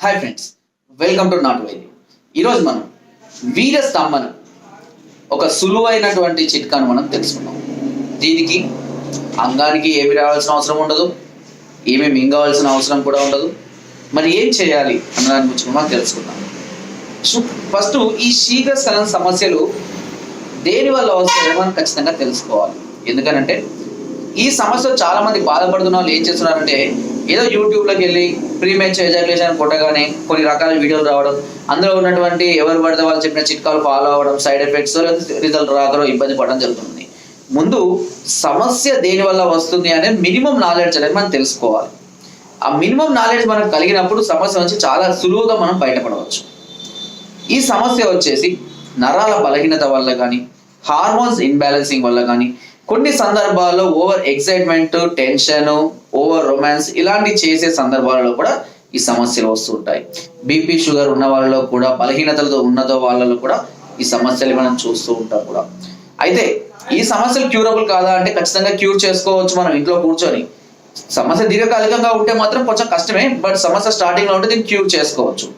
Hi friends, welcome to not వైద్యం. ఈరోజు మనం వీర స్తంభన ఒక సులువైనటువంటి చిట్కాను మనం తెలుసుకున్నాం. దీనికి అంగానికి ఏమి రావాల్సిన అవసరం ఉండదు, ఏమి మింగవలసిన అవసరం కూడా ఉండదు. మరి ఏం చేయాలి అన్న దాని గురించి మనం తెలుసుకుందాం. ఫస్ట్ ఈ శీఘ్రస్ఖలన సమస్యలు దేని వల్ల వస్తాయో మనం ఖచ్చితంగా తెలుసుకోవాలి. ఎందుకనంటే ఈ సమస్య చాలా మంది బాధపడుతున్న వాళ్ళు ఏం చేస్తున్నారంటే ఏదో యూట్యూబ్లోకి వెళ్ళి ప్రీమేచర్ ఎజాక్యులేషన్ కొట్టగానే కొన్ని రకాల వీడియోలు రావడం, అందులో ఉన్నటువంటి ఎవరు పడితే వాళ్ళు చెప్పిన చిట్కాలు ఫాలో అవ్వడం, సైడ్ ఎఫెక్ట్స్ రిజల్ట్ రాకడం, ఇబ్బంది పడడం జరుగుతుంది. ముందు సమస్య దేని వల్ల వస్తుంది అనే మినిమం నాలెడ్జ్ అనేది మనం తెలుసుకోవాలి. ఆ మినిమం నాలెడ్జ్ మనకు కలిగినప్పుడు సమస్య నుంచి చాలా సులువుగా మనం బయటపడవచ్చు. ఈ సమస్య వచ్చేసి నరాల బలహీనత వల్ల కానీ, హార్మోన్స్ ఇన్బ్యాలెన్సింగ్ వల్ల కానీ, కొన్ని సందర్భాల్లో over excitement, tension, over romance ఇలాంటి చేసే సందర్భాలలో కూడా ఈ సమస్యలు వస్తుంటాయి. బీపీ, షుగర్ ఉన్న వాళ్ళలో కూడా, బలహీనతలతో ఉన్నతో వాళ్ళలో కూడా ఈ సమస్యలు మనం చూస్తూ ఉంటాం కూడా. అయితే ఈ సమస్యలు క్యూరబుల్ కాదా అంటే ఖచ్చితంగా క్యూర్ చేసుకోవచ్చు మనం ఇంట్లో కూర్చొని. సమస్య దీర్ఘకాలికంగా ఉంటే మాత్రం కొంచెం కష్టమే, బట్ సమస్య స్టార్టింగ్ లో ఉంటే దీన్ని క్యూర్ చేసుకోవచ్చు.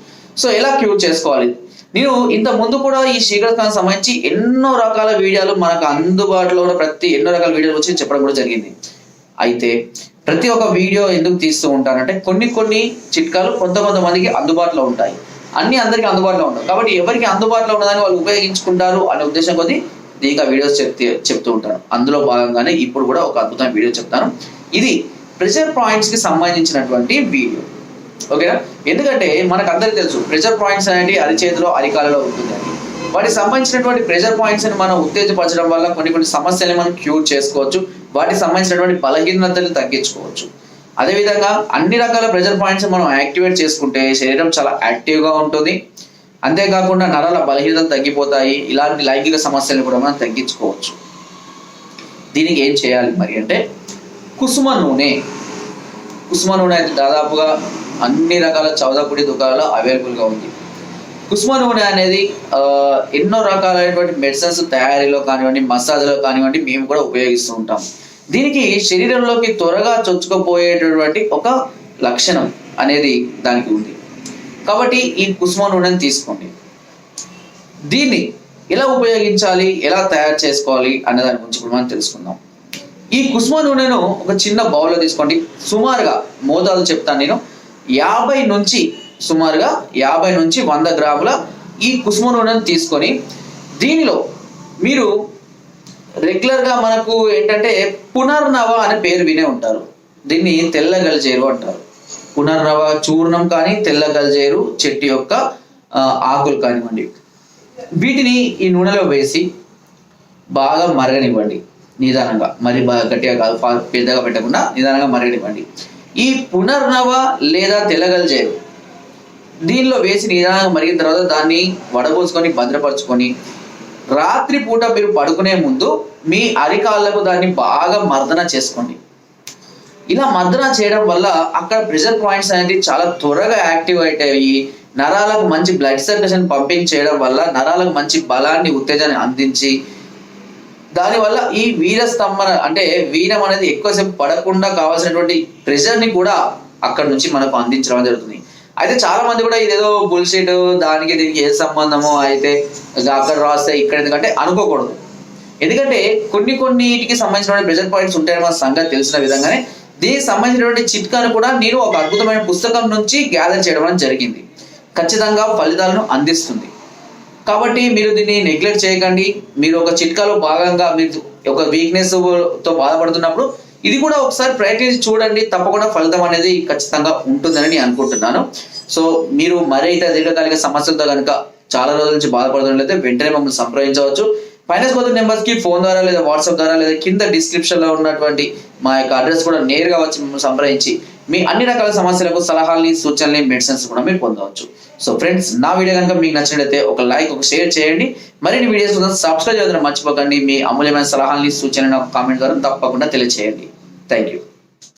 సో ఎలా క్యూర్ చేసుకోవాలి? నేను ఇంత ముందు కూడా ఈ శీఘ్రస్ఖలనం సంబంధించి ఎన్నో రకాల వీడియోలు మనకు అందుబాటులో ఉన్న ఎన్నో రకాల వీడియోలు వచ్చి చెప్పడం కూడా జరిగింది. అయితే ప్రతి ఒక్క వీడియో ఎందుకు తీస్తూ ఉంటానంటే కొన్ని చిట్కాలు కొంతమందికి అందుబాటులో ఉంటాయి, అన్ని అందరికీ అందుబాటులో ఉంటాయి. కాబట్టి ఎవరికి అందుబాటులో ఉన్నదాన్ని వాళ్ళు ఉపయోగించుకుంటారు అనే ఉద్దేశం కొద్దీ దీనికి వీడియోస్ చెప్తూ ఉంటాను. అందులో భాగంగానే ఇప్పుడు కూడా ఒక అద్భుతమైన వీడియో చెప్తాను. ఇది ప్రెషర్ పాయింట్స్ కి సంబంధించినటువంటి వీడియో, ఓకేనా? ఎందుకంటే మనకు అందరికీ తెలుసు ప్రెషర్ పాయింట్స్ అనేవి అరిచేతిలో, అరికాలలో ఉంటుందండి. వాటికి సంబంధించినటువంటి ప్రెషర్ పాయింట్స్ ని మనం ఉత్తేజపరచడం వల్ల కొన్ని సమస్యల్ని మనం క్యూర్ చేసుకోవచ్చు, వాటికి సంబంధించినటువంటి బలహీనతలు తగ్గించుకోవచ్చు. అదేవిధంగా అన్ని రకాల ప్రెషర్ పాయింట్స్ మనం యాక్టివేట్ చేసుకుంటే శరీరం చాలా యాక్టివ్గా ఉంటుంది. అంతేకాకుండా నరాల బలహీనతలు తగ్గిపోతాయి. ఇలాంటి లైంగిక సమస్యలను కూడా మనం తగ్గించుకోవచ్చు. దీనికి ఏం చేయాలి మరి అంటే కుసుమ నూనె అయితే దాదాపుగా అన్ని రకాల చౌదపుడి దుకాణాల్లో అవైలబుల్గా ఉంది. కుసుమ నూనె అనేది ఎన్నో రకాలైనటువంటి మెడిసిన్స్ తయారీలో కానివ్వండి, మసాజ్లో కానివ్వండి మేము కూడా ఉపయోగిస్తూ ఉంటాం. దీనికి శరీరంలోకి త్వరగా చొచ్చుకుపోయేటటువంటి ఒక లక్షణం అనేది దానికి ఉంది. కాబట్టి ఈ కుసుమ నూనెని తీసుకోండి. దీన్ని ఎలా ఉపయోగించాలి, ఎలా తయారు చేసుకోవాలి అనే దాని గురించి కూడా మనం తెలుసుకుందాం. ఈ కుసుమ నూనెను ఒక చిన్న బౌల్లో తీసుకోండి. సుమారుగా మోతాదు చెప్తాను నేను. 50 నుంచి 100 గ్రాముల ఈ కుసుమ నూనెను తీసుకొని దీనిలో మీరు రెగ్యులర్గా మనకు ఏంటంటే పునర్నవ అనే పేరు వినే ఉంటారు. దీన్ని తెల్ల గల్జేరు అంటారు. పునర్నవ చూర్ణం కానీ, తెల్ల గల్జేరు చెట్టు యొక్క ఆకులు కానివ్వండి, వీటిని ఈ నూనెలో వేసి బాగా మరగనివ్వండి. నిదానంగా, మరి గట్టిగా కాదు, పెద్దగా పెట్టకుండా నిదానంగా మరగనివ్వండి. ఈ పునర్నవ లేదా తెల్ల గల్జేరు దీనిలో వేసి నిదానంగా మరిగిన తర్వాత దాన్ని వడబోసుకొని భద్రపరుచుకొని రాత్రి పూట మీరు పడుకునే ముందు మీ అరికాళ్ళకు దాన్ని బాగా మర్దన చేసుకోండి. ఇలా మర్దన చేయడం వల్ల అక్కడ ప్రెషర్ పాయింట్స్ అనేది చాలా త్వరగా యాక్టివేట్ అయ్యి నరాలకు మంచి బ్లడ్ సర్క్యులేషన్ పంపింగ్ చేయడం వల్ల నరాలకు మంచి బలాన్ని, ఉత్తేజాన్ని అందించి దానివల్ల ఈ వీరస్తంభన అంటే వీరం అనేది ఎక్కువసేపు పడకుండా కావాల్సినటువంటి ప్రెషర్ని కూడా అక్కడ నుంచి మనకు అందించడం జరుగుతుంది. అయితే చాలా మంది కూడా ఇదేదో బుల్షిట్, దానికి దీనికి ఏ సంబంధమో, అయితే అక్కడ రాస్తే ఇక్కడ ఎందుకంటే అనుకోకూడదు. ఎందుకంటే కొన్నిటికి సంబంధించినటువంటి ప్రెషర్ పాయింట్స్ ఉంటాయని మన సంగతి తెలిసిన విధంగానే దీనికి సంబంధించినటువంటి చిట్కాను కూడా నేను ఒక అద్భుతమైన పుస్తకం నుంచి గ్యాదర్ చేయడం జరిగింది. ఖచ్చితంగా ఫలితాలను అందిస్తుంది. కాబట్టి మీరు దీన్ని నెగ్లెక్ట్ చేయకండి. మీరు ఒక చిట్కాలో భాగంగా మీరు ఒక వీక్నెస్తో బాధపడుతున్నప్పుడు ఇది కూడా ఒకసారి ప్రయత్నించి చూడండి. తప్పకుండా ఫలితం అనేది ఖచ్చితంగా ఉంటుందని నేను అనుకుంటున్నాను. సో మీరు మరైతే దీర్ఘకాలిక సమస్యలతో కనుక చాలా రోజుల నుంచి బాధపడుతున్నట్లయితే వెంటనే మమ్మల్ని సంప్రదించవచ్చు. ఫైనాన్స్ కోత నెంబర్స్కి ఫోన్ ద్వారా లేదా వాట్సాప్ ద్వారా లేదా కింద డిస్క్రిప్షన్లో ఉన్నటువంటి మా యొక్క అడ్రస్ కూడా నేరుగా వచ్చి మిమ్మల్ని సంప్రదించి మీ అన్ని రకాల సమస్యలకు సలహాలని, సూచనలు, మెడిసిన్స్ కూడా మీరు పొందవచ్చు. సో ఫ్రెండ్స్, నా వీడియో కనుక మీకు నచ్చినట్లయితే ఒక లైక్, ఒక షేర్ చేయండి. మరిన్ని వీడియోస్ కోసం సబ్స్క్రైబ్ చేయడం మర్చిపోకండి. మీ అమూల్యమైన సలహాలని, సూచనలు నాకు కామెంట్ ద్వారా తప్పకుండా తెలియజేయండి. Thank you.